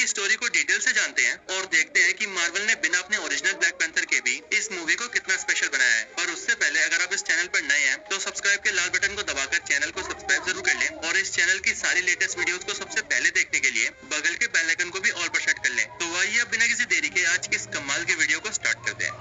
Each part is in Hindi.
की स्टोरी को डिटेल से जानते हैं और देखते हैं कि मार्वल ने बिना अपने ओरिजिनल ब्लैक पैंथर के भी इस मूवी को कितना स्पेशल बनाया है। पर उससे पहले अगर आप इस चैनल पर नए हैं तो सब्सक्राइब के लाल बटन को दबाकर चैनल को सब्सक्राइब जरूर कर लें और इस चैनल की सारी लेटेस्ट वीडियोस को सबसे पहले देखने के लिए बगल के बेल आइकन को भी ऑल पर सेट कर लें। तो आइए अब बिना किसी देरी के आज की इस कमाल के वीडियो को स्टार्ट करते हैं।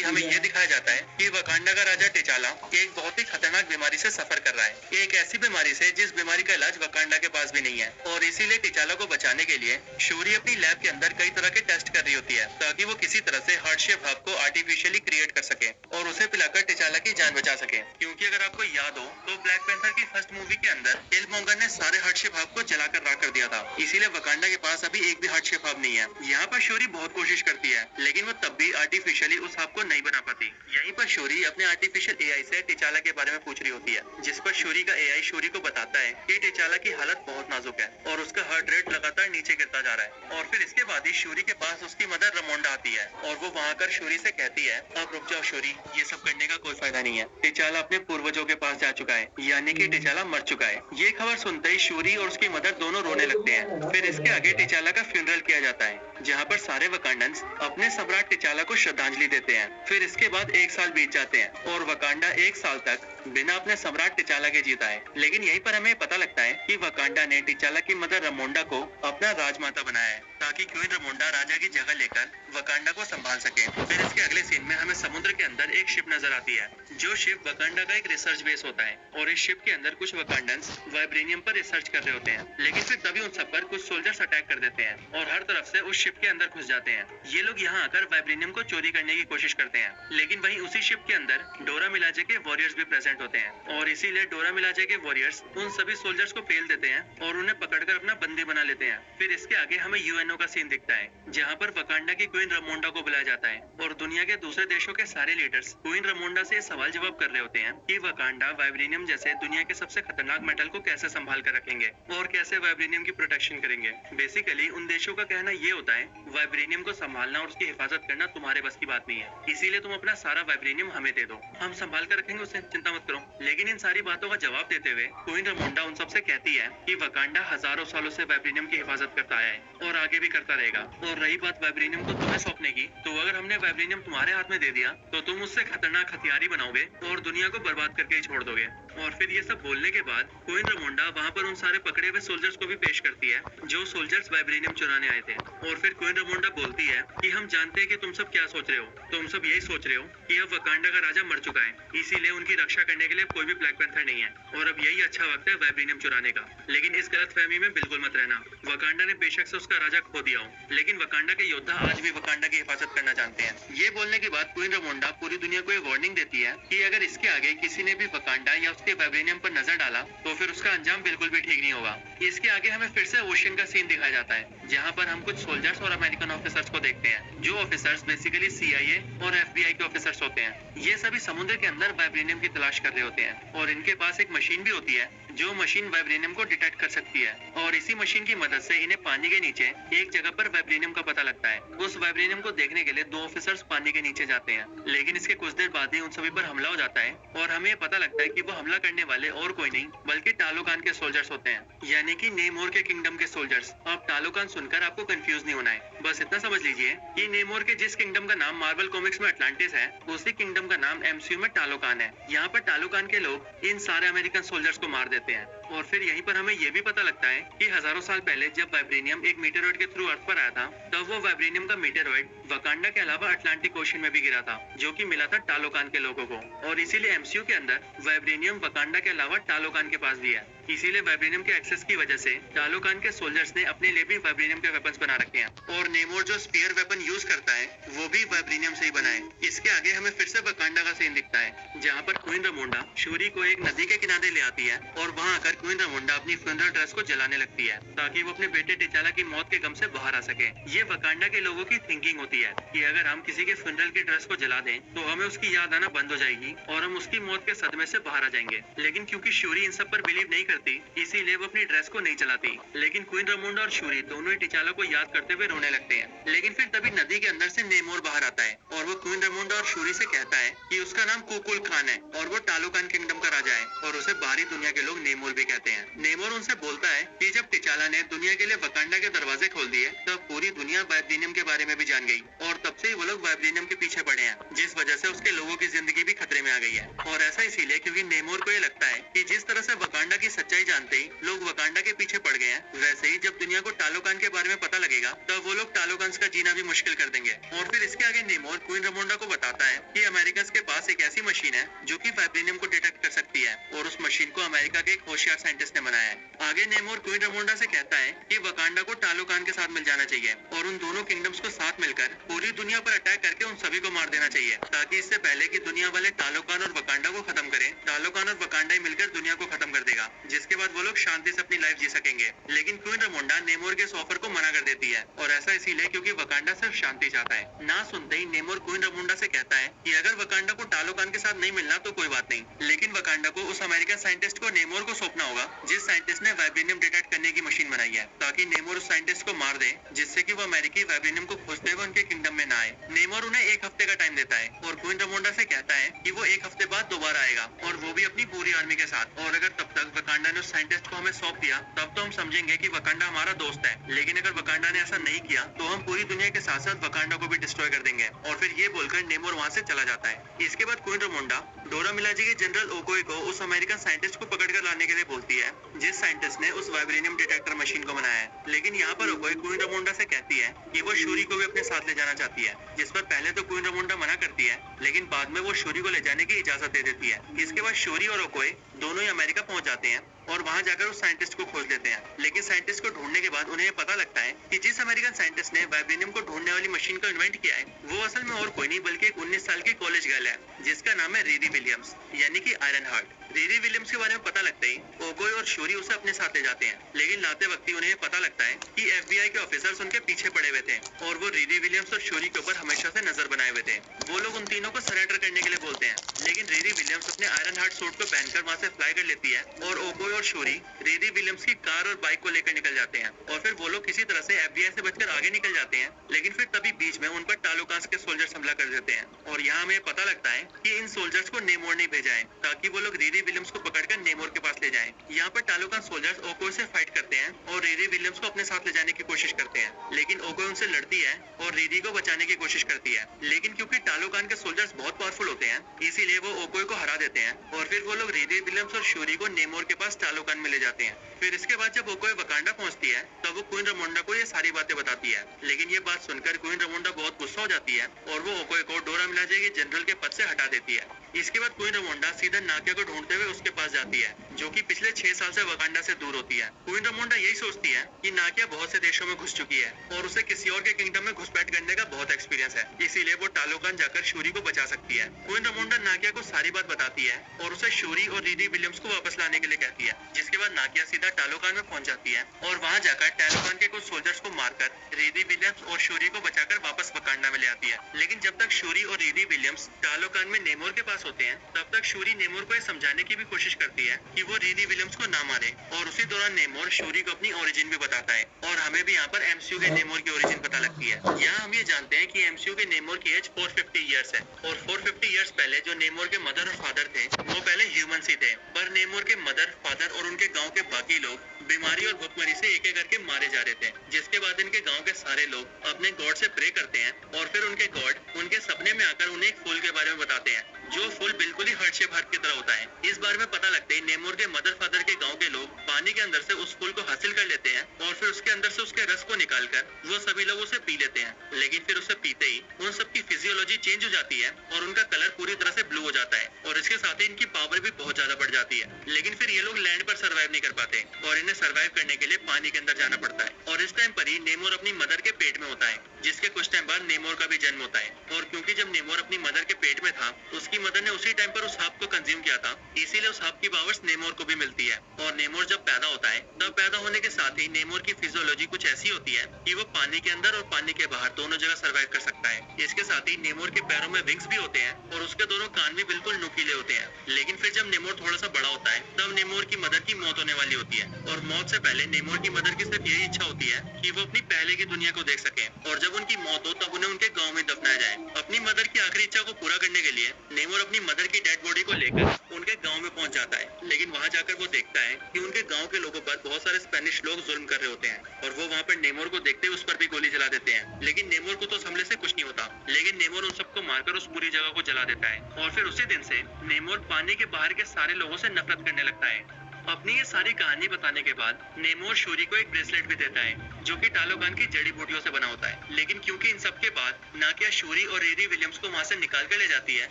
हमें ये दिखाया जाता है कि वकांडा का राजा टिचाला एक बहुत ही खतरनाक बीमारी से सफर कर रहा है। एक ऐसी बीमारी से जिस बीमारी का इलाज वकांडा के पास भी नहीं है और इसीलिए टिचाला को बचाने के लिए शूरी अपनी लैब के अंदर कई तरह के टेस्ट कर रही होती है ताकि वो किसी तरह से हार्ट शेप हब को आर्टिफिशियली क्रिएट कर सके और उसे पिलाकर टिचाला की जान बचा सके। क्योंकि अगर आपको याद हो तो ब्लैक पैंथर की फर्स्ट मूवी के अंदर किलमॉन्गर ने सारे हार्ट शेप हब को जलाकर राख कर दिया था, इसीलिए वकांडा के पास अभी एक भी हार्ट शेप हब नहीं है। यहाँ पर शूरी बहुत कोशिश करती है लेकिन वो तब भी आर्टिफिशियली उस हब को नहीं बना पाती। यहीं पर शूरी अपने आर्टिफिशियल एआई से टिचाला के बारे में पूछ रही होती है, जिस पर शूरी का एआई शूरी को बताता है कि टिचाला की हालत बहुत नाजुक है और उसका हार्ट रेट लगातार नीचे गिरता जा रहा है। और फिर इसके बाद ही शूरी के पास उसकी मदर रमोंडा आती है और वो वहाँ कर शूरी से कहती है, अब रुक जाओ शूरी, ये सब करने का कोई फायदा नहीं है। टिचाला अपने पूर्वजों के पास जा चुका है, यानी कि टिचाला मर चुका है। ये खबर सुनते ही शूरी और उसकी मदर दोनों रोने लगते हैं। फिर इसके आगे टिचाला का फ्यूनरल किया जाता है जहाँ पर सारे वकांडन्स अपने सम्राट टिचाला को श्रद्धांजलि देते हैं। फिर इसके बाद एक साल बीत जाते हैं और वकांडा एक साल तक बिना अपने सम्राट टिचाला के जीता है। लेकिन यहीं पर हमें पता लगता है कि वकांडा ने टिचाला की मदर रमोंडा को अपना राजमाता बनाया है ताकि क्वीन रमोंडा राजा की जगह लेकर वकांडा को संभाल सके। फिर इसके अगले सीन में हमें समुद्र के अंदर एक शिप नजर आती है। जो शिप वकांडा का एक रिसर्च बेस होता है और इस शिप के अंदर कुछ वकांडन्स वाइब्रेनियम पर रिसर्च कर रहे होते हैं। लेकिन फिर तभी उन सब पर कुछ सोल्जर्स अटैक कर देते हैं और हर तरफ से उस शिप के अंदर घुस जाते हैं। ये लोग यहाँ आकर वाइब्रेनियम को चोरी करने की कोशिश करते हैं, लेकिन वहीं उसी शिप के अंदर डोरा मिलाजे के वॉरियर्स भी प्रेजेंट होते हैं और इसीलिए डोरा मिलाजे के वॉरियर्स उन सभी सोल्जर्स को फेल देते हैं और उन्हें पकड़कर अपना बंदी बना लेते हैं। फिर इसके आगे हमें यूएनओ का सीन दिखता है जहाँ पर वकांडा की क्वीन रमोंडा को बुलाया जाता है और दुनिया के दूसरे देशों के सारे लीडर्स क्वीन रमोंडा से सवाल जवाब कर रहे होते हैं कि वकांडा वाइब्रेनियम जैसे दुनिया के सबसे खतरनाक मेटल को कैसे संभाल कर रखेंगे और कैसे वाइब्रेनियम की प्रोटेक्शन करेंगे। बेसिकली उन देशों का कहना ये होता है, वाइब्रेनियम को संभालना और उसकी हिफाजत करना तुम्हारे बस की बात नहीं है, इसीलिए तुम अपना सारा वाइब्रेनियम हमें दे दो, हम संभाल कर रखेंगे उसे, चिंता मत करो। लेकिन इन सारी बातों का जवाब देते हुए क्वीन रमोंडा उन सबसे कहती है कि वकांडा हजारों सालों से वाइब्रेनियम की हिफाजत करता आया है और आगे भी करता रहेगा। और रही बात वाइब्रेनियम को तुम्हें सौंपने की, तो अगर हमने वाइब्रेनियम तुम्हारे हाथ में दे दिया तो तुम उससे खतरनाक हथियार ही बनाओगे और दुनिया को बर्बाद करके ही छोड़ दोगे। और फिर ये सब बोलने के बाद क्वीन रमोंडा वहाँ पर उन सारे पकड़े हुए सोल्जर्स को भी पेश करती है जो सोल्जर्स वाइब्रेनियम चुराने आए थे। और फिर क्वीन रमोंडा बोलती है कि हम जानते हैं कि तुम सब क्या सोच रहे हो, तुम सब यही सोच रहे हो कि अब वकांडा का राजा मर चुका है, इसीलिए उनकी रक्षा करने के लिए कोई भी ब्लैक पैंथर नहीं है और अब यही अच्छा वक्त है वाइब्रेनियम चुराने का। लेकिन इस गलतफहमी में बिल्कुल मत रहना, वकांडा ने बेशक से उसका राजा खो दिया हो लेकिन वकांडा के योद्धा आज भी वकांडा की हिफाजत करना जानते हैं। ये बोलने के बाद क्वीन रमोंडा पूरी दुनिया को ये वार्निंग देती है कि अगर इसके आगे किसी ने भी वकांडा या उसके वाइब्रेनियम पर नजर डाला तो फिर उसका अंजाम बिल्कुल भी ठीक नहीं होगा। इसके आगे हमें फिर से ओशन का सीन दिखाया जाता है जहाँ पर हम कुछ सोल्जर्स और अमेरिकन ऑफिसर्स को देखते हैं। जो ऑफिसर्स बेसिकली CIA और FBI के ऑफिसर्स होते हैं। ये सभी समुद्र के अंदर वाइब्रेनियम की तलाश कर रहे होते हैं और इनके पास एक मशीन भी होती है जो मशीन वाइब्रेनियम को डिटेक्ट कर सकती है और इसी मशीन की मदद से इन्हें पानी के नीचे एक जगह पर वाइब्रेनियम का पता लगता है। उस वाइब्रेनियम को देखने के लिए दो ऑफिसर्स पानी के नीचे जाते हैं, लेकिन इसके कुछ देर बाद ही उन सभी पर हमला हो जाता है और हमें पता लगता है कि वो हमला करने वाले और कोई नहीं बल्कि टालोकान के सोल्जर्स होते हैं, यानी कि नेमोर के किंगडम के सोल्जर्स। अब टालोकान सुनकर आपको कंफ्यूज नहीं होना है, बस इतना समझ लीजिए कि नेमोर के जिस किंगडम का नाम मार्वल कॉमिक्स में अटलांटिस है, उसी किंगडम का नाम MCU में टालोकान है। यहाँ पर टालोकान के लोग इन सारे अमेरिकन सोल्जर्स को मार देते हैं। और फिर यहीं पर हमें यह भी पता लगता है कि हजारों साल पहले जब वाइब्रेनियम एक मीटेरॉइड के थ्रू अर्थ पर आया था, तब वो वाइब्रेनियम का मीटेरॉइड वकांडा के अलावा अटलांटिक ओशन में भी गिरा था, जो कि मिला था टालोकान के लोगों को। और इसीलिए MCU के अंदर वाइब्रेनियम वकांडा के अलावा टालोकान के पास भी है। इसीलिए वाइब्रेनियम के एक्सेस की वजह से टालोकान के सोल्जर्स ने अपने लिए भी वाइब्रेनियम के वेपन्स बना रखे हैं और नेमोर जो स्पीयर वेपन यूज करता है वो भी वाइब्रेनियम से ही बना है। इसके आगे हमें फिर से वकांडा का सीन दिखता है जहाँ पर क्वीन रमोंडा शूरी को एक नदी के किनारे ले आती है और वहाँ आकर क्वीन रमोंडा अपनी फ्यूनरल ड्रेस को जलाने लगती है ताकि वो अपने बेटे टिचाला की मौत के गम से बाहर आ सके। ये वकांडा के लोगों की थिंकिंग होती है कि अगर हम किसी के फ्यूनरल की ड्रेस को जला दें तो हमें उसकी याद आना बंद हो जाएगी और हम उसकी मौत के सदमे से बाहर आ जाएंगे। जाएंगे। लेकिन क्योंकि शूरी इन सब पर बिलीव नहीं करती, इसीलिए वो अपनी ड्रेस को नहीं चलाती। लेकिन क्वीन रामोंडा और शूरी दोनों ही टिचाला को याद करते हुए रोने लगते हैं। लेकिन फिर तभी नदी के अंदर से नेमोर बाहर आता है और वो क्वीन रामोंडा और शूरी से कहता है कि उसका नाम कुकुल खान है और वो टालोकान किंगडम का राजा है और उसे बाहरी दुनिया के लोग नेमोर भी कहते हैं। नेमोर उनसे बोलता है कि जब टिचाला ने दुनिया के लिए वकांडा के दरवाजे खोल दिए तब पूरी दुनिया वाइब्रेनियम के बारे में भी जान गई और तब से ही वो लोग वाइब्रेनियम के पीछे पड़े हैं, जिस वजह से उसके लोगों की जिंदगी भी खतरे में आ गई है। और ऐसा इसीलिए क्योंकि नेमोर को ये लगता है कि जिस तरह से वकांडा की सच्चाई जानते ही लोग वकांडा के पीछे पड़ गए हैं, वैसे ही जब दुनिया को टालोकान के बारे में पता लगेगा तब वो लोग टालोकान का जीना भी मुश्किल कर देंगे। और फिर इसके आगे नेमोर क्वीन रामोंडा को बताता है कि अमेरिकन के पास एक ऐसी मशीन है जो कि वाइब्रेनियम को डिटेक्ट कर सकती है और उस मशीन को अमेरिका के एक होशियार साइंटिस्ट ने बनाया है। आगे नेमोर क्वीन रामोंडा से कहता है कि वकांडा को टालोकान के साथ मिल जाना चाहिए और उन दोनों किंगडम्स को साथ मिलकर पूरी दुनिया पर अटैक करके उन सभी को मार देना चाहिए, ताकि इससे पहले कि दुनिया वाले टालोकान और वकांडा को खत्म करें, टालोकान और वकांडा ही मिलकर दुनिया को खत्म कर देगा, जिसके बाद वो लोग शांति से अपनी लाइफ जी सकेंगे। लेकिन क्वीन रामोंडा नेमोर के इस ऑफर को मना कर देती है और ऐसा इसीलिए क्योंकि वकांडा सिर्फ शांति चाहता है। ना सुनते ही नेमोर क्वीन रामोंडा से कहता है कि अगर वकांडा को टालोकान के साथ नहीं मिलना तो कोई बात नहीं, लेकिन वकांडा को उस अमेरिकन साइंटिस्ट को नेमोर को सौंपना होगा जिस साइंटिस्ट ने वाइब्रेनियम डिटेक्ट करने की मशीन बनाई है, ताकि नेमोर उस साइंटिस्ट को मार दे, जिससे कि वो अमेरिकी वाइब्रेनियम को खोजते हुए उनके किंगडम में ना आए। नेमोर उन्हें 1 हफ्ते का टाइम देता है और क्वीन रामोंडा से कहता है कि वो 1 हफ्ते बाद दोबारा आएगा और वो भी अपनी पूरी आर्मी के साथ। और अगर तब तक वकांडा ने उस साइंटिस्ट को हमें सौंप दिया तब तो हम समझेंगे कि वकांडा हमारा दोस्त है, लेकिन अगर वकांडा ने ऐसा नहीं किया तो हम पूरी दुनिया के साथ साथ वकांडा को भी डिस्ट्रॉय कर देंगे। और फिर ये बोलकर नेमोर वहाँ से चला जाता है। इसके बाद क्वीन रामोंडा डोरा मिलाजे के जनरल ओकोई को उस अमेरिकन साइंटिस्ट को पकड़ कर लाने के लिए बोलती है जिस साइंटिस्ट ने उस वाइब्रेनियम डिटेक्टर मशीन को बनाया है। लेकिन यहाँ पर ओकोई क्वीन रामोंडा से कहती है कि वो शूरी को भी अपने साथ ले जाना चाहती है, जिस पर पहले तो क्वीन रामोंडा मना करती है, लेकिन बाद में वो शूरी को ले जाने की इजाजत दे देती है। इसके बाद शूरी और ओकोई दोनों ही अमेरिका पहुंच जाते हैं और वहां जाकर उस साइंटिस्ट को खोज लेते हैं। लेकिन साइंटिस्ट को ढूंढने के बाद उन्हें पता लगता है कि जिस अमेरिकन साइंटिस्ट ने वाइब्रेनियम को ढूंढने वाली मशीन को इन्वेंट किया है वो असल में और कोई नहीं बल्कि एक 19 साल की कॉलेज गर्ल है जिसका नाम है रीरी विलियम्स, यानी कि आयरन हार्ट। रीरी विलियम्स के बारे में पता लगते ही ओकोई और शूरी उसे अपने साथ ले जाते हैं, लेकिन लाते वक्त ही उन्हें पता लगता है कि FBI के ऑफिसर्स उनके पीछे पड़े हुए थे और वो रीरी विलियम्स और शूरी के ऊपर हमेशा से नजर बनाए हुए थे। वो लोग उन तीनों को सरेंडर करने के लिए बोलते हैं, लेकिन रीरी विलियम्स अपने आयरन हार्ट सूट को पहनकर वहां से फ्लाई कर लेती है और ओकोई और शूरी रीरी विलियम्स की कार और बाइक को लेकर निकल जाते हैं। और फिर वो लोग किसी तरह से FBI से बचकर आगे निकल जाते हैं, लेकिन फिर तभी बीच में उन पर टालोकान के सोल्जर्स हमला कर देते हैं और यहाँ हमें पता लगता है कि इन सोल्जर्स को नेमोर ने भेजा है ताकि वो लोग रीरी विलियम्स को पकड़कर नेमोर के पास ले जाएं। यहाँ पर टालोकान सोल्जर्स ओकोई से फाइट करते हैं और रीरी विलियम्स को अपने साथ ले जाने की कोशिश करते हैं, लेकिन ओकोई उनसे लड़ती है और रीरी को बचाने की कोशिश करती है। लेकिन क्योंकि टालोकान के सोल्जर्स बहुत पावरफुल होते हैं इसीलिए वो ओकोई को हरा देते हैं और फिर वो लोग रीरी विलियम्स और शूरी को नेमोर के पास टालोकान में ले जाते हैं। फिर इसके बाद जब ओकोई वकांडा पहुंचती है तब वो क्वीन रामोंडा को ये सारी बातें बताती है, लेकिन ये बात सुनकर क्वीन रामोंडा बहुत गुस्सा हो जाती है और वो ओकोई को डोरा मिलाजे के जनरल के पद से हटा देती है। इसके बाद क्वीन रामोंडा सीधा नाकिया को ढूंढते हुए उसके पास जाती है जो कि पिछले 6 साल से वकांडा से दूर होती है। क्वीन रामोंडा यही सोचती है कि नाकिया बहुत से देशों में घुस चुकी है और उसे किसी और के किंगडम में घुसपैठ करने का बहुत एक्सपीरियंस है, इसीलिए वो टालोकान जाकर शूरी को बचा सकती है। क्वीन रामोंडा नाकिया को सारी बात बताती है और उसे शूरी और रीरी विलियम्स को वापस लाने के लिए कहती है, जिसके बाद नाकिया सीधा टालोकान में पहुंच जाती है और वहां जाकर टालोकान के कुछ सोल्जर्स को मारकर रीरी विलियम्स और शूरी को बचाकर वापस वकांडा में ले आती है। लेकिन जब तक शूरी और रीरी विलियम्स टालोकान में नेमोर के पास होते हैं तब तक शूरी नेमोर को यह समझाने की भी कोशिश करती है कि वो रीरी विलियम्स को ना मारे और उसी दौरान नेमोर शूरी को अपनी ओरिजिन भी बताता है और हमें भी यहाँ पर MCU के नेमोर की ओरिजिन पता लगती है। यहाँ हम ये जानते हैं कि MCU के नेमोर की एज 450 इयर्स है और 450 इयर्स पहले जो नेमोर के मदर और फादर थे वो पहले ह्यूमंस ही थे, पर नेमोर के मदर, फादर और उनके गाँव के बाकी लोग बीमारी और भुखमरी से एक एक करके मारे जा रहे थे, जिसके बाद इनके गांव के सारे लोग अपने गॉड से प्रे करते हैं और फिर उनके गॉड उनके सपने में आकर उन्हें एक फूल के बारे में बताते हैं जो फूल बिल्कुल ही हार्ट शेप हार्ट की तरह होता है। इस बारे में पता लगते ही नेमोर के मदर फादर के गांव के लोग पानी के अंदर से उस फूल को हासिल कर लेते हैं और फिर उसके अंदर से उसके रस को निकालकर वो सभी लोग उसे पी लेते हैं। लेकिन फिर उसे पीते ही उन सबकी फिजियोलॉजी चेंज हो जाती है और उनका कलर पूरी तरह से ब्लू हो जाता है और इसके साथ ही इनकी पावर भी बहुत ज्यादा बढ़ जाती है। लेकिन फिर ये लोग लैंड पर सर्वाइव नहीं कर पाते और इन्हें उन्हें सरवाइव करने के लिए पानी के अंदर जाना पड़ता है। और इस टाइम पर ही नेमोर अपनी मदर के पेट में होता है, जिसके कुछ टाइम बाद नेमोर का भी जन्म होता है। और क्योंकि जब नेमोर अपनी मदर के पेट में था, उसकी मदर ने उसी टाइम पर उस सांप को कंज्यूम किया था, इसीलिए उस सांप की पावर्स नेमोर को भी मिलती है। और नेमोर जब पैदा होता है, तब पैदा होने के साथ ही नेमोर की फिजियोलॉजी कुछ ऐसी होती है कि वो पानी के अंदर और पानी के बाहर दोनों जगह सरवाइव कर सकता है। इसके साथ ही नेमोर के पैरों में विंग्स भी होते हैं और उसके दोनों कान भी बिल्कुल नुकीले होते हैं। लेकिन फिर जब नेमोर थोड़ा सा बड़ा होता है, तब नेमोर की मदर की मौत होने वाली होती है। और मौत से पहले नेमोर की मदर की सिर्फ यही इच्छा होती है कि वो अपनी पहले की दुनिया को देख सके, और जब उनकी मौत हो तब उन्हें उनके गाँव में दफनाया जाए। अपनी मदर की आखिरी इच्छा को पूरा करने के लिए नेमोर अपनी मदर की डेड बॉडी को लेकर उनके गाँव में पहुंच जाता है। लेकिन वहाँ जाकर वो देखता है कि उनके गाँव के लोगों पर बहुत सारे स्पेनिश लोग जुल्म कर रहे होते हैं, और वो वहाँ पर नेमोर को देखते उस पर भी गोली चला देते हैं। लेकिन नेमोर को तो उस हमले से कुछ नहीं होता, लेकिन नेमोर उन सबको मारकर उस पूरी जगह को जला देता है। और फिर उसी दिन से नेमोर पानी के बाहर के सारे लोगों से नफरत करने लगता है। अपनी ये सारी कहानी बताने के बाद नेमोर शूरी को एक ब्रेसलेट भी देता है, जो कि टालोगान की जड़ी बूटियों से बना होता है। लेकिन क्योंकि इन सब के बाद नाकिया शूरी और रीरी विलियम्स को वहाँ से निकाल कर ले जाती है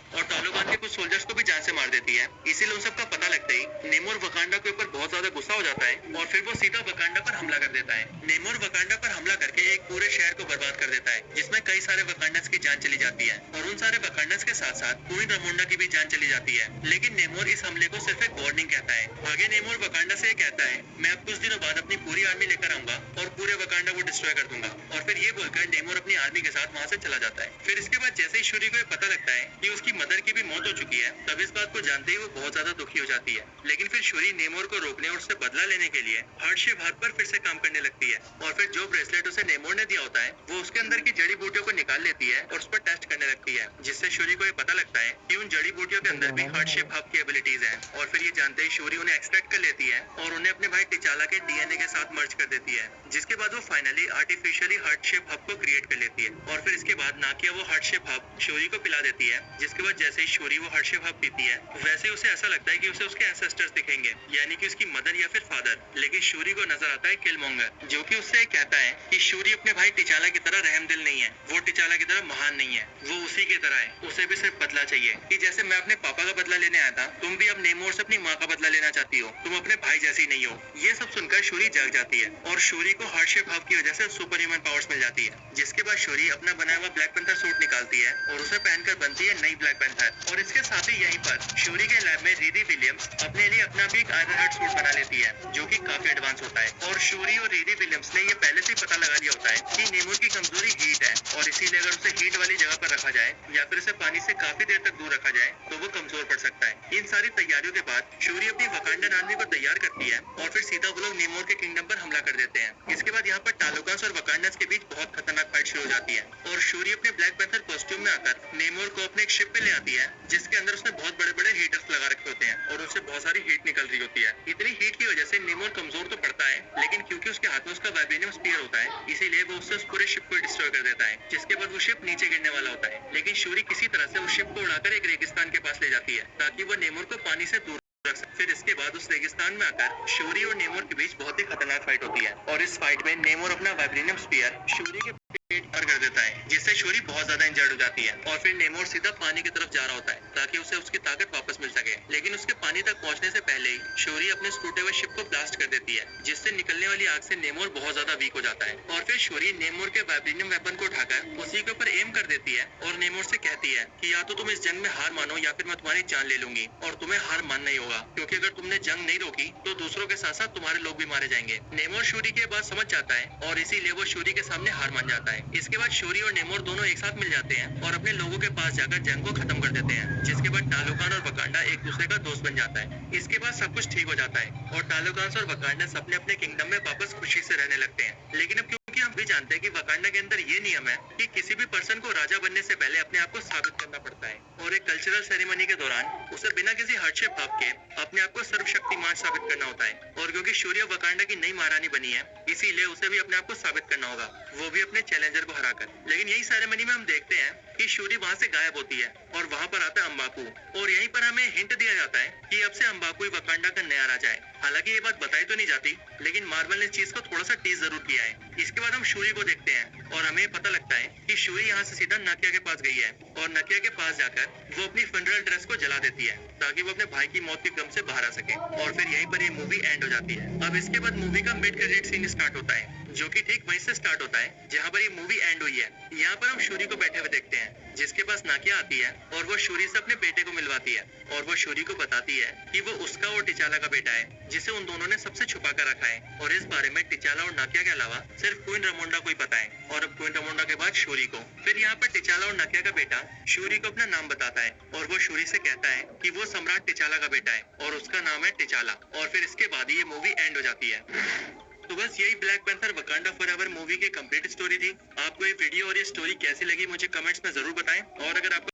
और टालोगान के कुछ सोल्जर्स को भी जान से मार देती है, इसीलिए उन सबका पता लगते ही नेमोर वकांडा के ऊपर बहुत ज्यादा गुस्सा हो जाता है और फिर वो सीधा वकांडा पर हमला कर देता है। नेमोर वकांडा पर हमला करके एक पूरे शहर को बर्बाद कर देता है, जिसमें कई सारे वकांडस की जान चली जाती है, और उन सारे वकांडस के साथ साथ क्वीन रमोंडा की भी जान चली जाती है। लेकिन नेमोर इस हमले को सिर्फ एक वार्निंग कहता है। आगे नेमोर वकांडा से कहता है, मैं अब कुछ दिनों बाद अपनी पूरी आर्मी लेकर आऊंगा और पूरे वकांडा को डिस्ट्रॉय कर दूंगा। और फिर ये बोलकर नेमोर अपनी आर्मी के साथ वहाँ से चला जाता है। फिर इसके बाद जैसे ही शूरी को ये पता लगता है कि उसकी मदर की भी मौत हो चुकी है, तब इस बात को जानते ही वो बहुत ज्यादा दुखी हो जाती है। लेकिन फिर शूरी नेमोर को रोकने और उससे बदला लेने के लिए हार्डशिप हाथ पर फिर से काम करने लगती है, और फिर जो ब्रेसलेट उसे नेमोर ने दिया होता है, वो उसके अंदर की जड़ी बूटियों को निकाल लेती है और उस पर टेस्ट करने लगती है, जिससे शूरी को ये पता लगता है कि उन जड़ी बूटियों के अंदर भी हार्डशिप हब की एबिलिटीज है। और फिर ये जानते ही शूरी उन्हें एक्सट्रैक्ट कर लेती है और उन्हें अपने भाई टिचाला के डीएनए के साथ मर्ज कर देती है, जिसके बाद वो फाइनली आर्टिफिशियली हार्डशिप हब को क्रिएट कर लेती है। और फिर इसके बाद नाकिया वो हार्डशिप हब शूरी को पिला देती है, जिसके बाद जैसे ही शूरी वो हार्डशिप हब पीती है, वैसे ही उसे ऐसा लगता है कि उसे उसके एंसेस्टर्स दिखेंगे, यानी कि उसकी मदर या फिर फादर। लेकिन शूरी को नजर आता है किलमोंगर, जो कि उससे कहता है कि शूरी अपने भाई टिचाला की तरह रहमदिल नहीं है, वो टिचाला की तरह महान नहीं है, वो उसी की तरह है, उसे भी सिर्फ बदला चाहिए। कि जैसे मैं अपने पापा का बदला लेने आया था, तुम भी अब नेमोर से अपनी माँ का बदला लेना चाहती हो, तुम अपने भाई जैसी नहीं हो। ये सब सुनकर शूरी जाग जाती है और शूरी को हार्डशिप हब की वजह से सुपर ह्यूमन पावर्स मिल जाती है, जिसके बाद शूरी अपना बनाया हुआ ब्लैक पैंथर सूट निकालती है और उसे पहनकर बनती है नई ब्लैक पैंथर। और इसके साथ ही यहीं पर शूरी के लैब में रीरी विलियम्स अपने लिए अपना भी एक आयरन हार्ट सूट बना लेती है, जो कि काफी एडवांस होता है। और शूरी और रीरी विलियम्स ने ये पहले से ही पता लगा लिया होता है कि नेमोर की कमजोरी हीट है, और इसीलिए अगर उसे हीट वाली जगह पर रखा जाए या फिर उसे पानी से काफी देर तक दूर रखा जाए तो वो कमजोर पड़ सकता है। इन सारी तैयारियों के बाद शूरी अपनी वकांडन आर्मी को तैयार करती है और फिर सीधा वो लोग नेमोर के किंगडम पर हमला कर देते हैं। इसके बाद यहाँ पर टालोगास और वकांडस के बीच बहुत खतरनाक फाइट शुरू हो जाती है, और शूरी अपने ब्लैक पैंथर कॉस्ट्यूम में आकर नेमोर को अपने एक शिप पे ले आती है, जिसके अंदर उसने बहुत बड़े बड़े हीटर्स लगा रखे होते हैं और उससे बहुत सारी हीट निकल रही होती है। इतनी हीट की वजह से नेमोर कमजोर तो पड़ता है, लेकिन क्योंकि उसके हाथ में उसका वाइब्रेनियम स्पीयर होता है, इसीलिए वो उससे उस पूरे शिप को डिस्ट्रॉय कर देता है, जिसके बाद वो शिप नीचे गिरने वाला होता है। लेकिन शूरी किसी तरह से उस शिप को उड़ाकर एक रेगिस्तान के पास ले जाती है, ताकि वो नेमोर को पानी से दूर रख सके। फिर इसके बाद उस रेगिस्तान में आकर शूरी और नेमोर के बीच बहुत ही खतरनाक फाइट होती है, और इस फाइट में नेमोर अपना वाइब्रेनियम स्पीयर शूरी के पेट पर कर देता है, जिससे शूरी बहुत ज्यादा इंजर्ड हो जाती है। और फिर नेमोर सीधा पानी की तरफ जा रहा होता है ताकि उसे उसकी ताकत वापस मिल सके, लेकिन उसके पानी तक पहुंचने से पहले ही शूरी अपने टूटे हुए शिप को ब्लास्ट कर देती है, जिससे निकलने वाली आग से नेमोर बहुत ज्यादा वीक हो जाता है। और फिर शूरी नेमोर के वाइब्रेनियम वेपन को उठाकर उसी के ऊपर एम कर देती है और नेमोर से कहती है कि या तो तुम इस जंग में हार मानो या फिर मैं तुम्हारी जान ले लूंगी, और तुम्हें हार मानना ही होगा, क्योंकि अगर तुमने जंग नहीं रोकी तो दूसरों के साथ साथ तुम्हारे लोग भी मारे जाएंगे। नेमोर शूरी की बात समझ जाता है और इसीलिए वो शूरी के सामने हार मान जाता है। इसके बाद शूरी और नेमोर दोनों एक साथ मिल जाते हैं और अपने लोगों के पास जाकर जंग को खत्म कर देते हैं, जिसके बाद टालोगान और वकांडा एक दूसरे का दोस्त बन जाता है। इसके बाद सब कुछ ठीक हो जाता है और टालोगान और वकांडा अपने अपने किंगडम में वापस खुशी से रहने लगते हैं। लेकिन अब क्योंकि हम भी जानते हैं कि वकांडा के अंदर ये नियम है कि किसी भी पर्सन को राजा बनने से पहले अपने आप को साबित करना पड़ता है, और एक कल्चरल सेरेमनी के दौरान उसे बिना किसी हार्डशिप भाव के अपने आप को सर्वशक्तिमान साबित करना होता है। और क्योंकि शूरी वकांडा की नई महारानी बनी है, इसीलिए उसे भी अपने आप को साबित करना होगा, वो भी अपने चैलेंजर को हराकर। लेकिन यही सेरेमनी में हम देखते हैं कि शूरी वहाँ से गायब होती है और वहाँ पर आता है अम्बाकू, और यहीं पर हमें हिंट दिया जाता है कि अब से अम्बाकू ही वकांडा का नया राजा है। हालांकि ये बात बताई तो नहीं जाती, लेकिन मार्वल ने इस चीज को थोड़ा सा टीज जरूर किया है। इसके बाद हम शूरी को देखते हैं और हमें पता लगता है कि शूरी यहाँ से सीधा नाकिया के पास गई है और नाकिया के पास जाकर वो अपनी फनरल ड्रेस को जला देती है ताकि वो अपने भाई की मौत के गम से बाहर आ सके, और फिर यहीं पर ये मूवी एंड हो जाती है। अब इसके बाद मूवी का मिड क्रेडिट सीन स्टार्ट होता है, जो कि ठीक वहीं से स्टार्ट होता है जहाँ पर ये मूवी एंड हुई है। यहाँ पर हम शूरी को बैठे हुए देखते हैं, जिसके पास नाकिया आती है और वो शूरी से अपने बेटे को मिलवाती है और वो शूरी को बताती है कि वो उसका और टिचाला का बेटा है, जिसे उन दोनों ने सबसे छुपा कर रखा है, और इस बारे में टिचाला और नाकिया के अलावा सिर्फ क्वीन रमोंडा को ही पता है, और अब क्वीन रमोंडा के बाद शूरी को। फिर यहाँ पर टिचाला और नाकिया का बेटा शूरी को अपना नाम बताता है और वो शूरी से कहता है कि वो सम्राट टिचाला का बेटा है और उसका नाम है टिचाला, और फिर इसके बाद ही ये मूवी एंड हो जाती है। तो बस यही black panther Wakanda forever movie की कंप्लीट स्टोरी थी। आपको ये वीडियो और ये स्टोरी कैसी लगी मुझे कमेंट्स में जरूर बताएं, और अगर आपको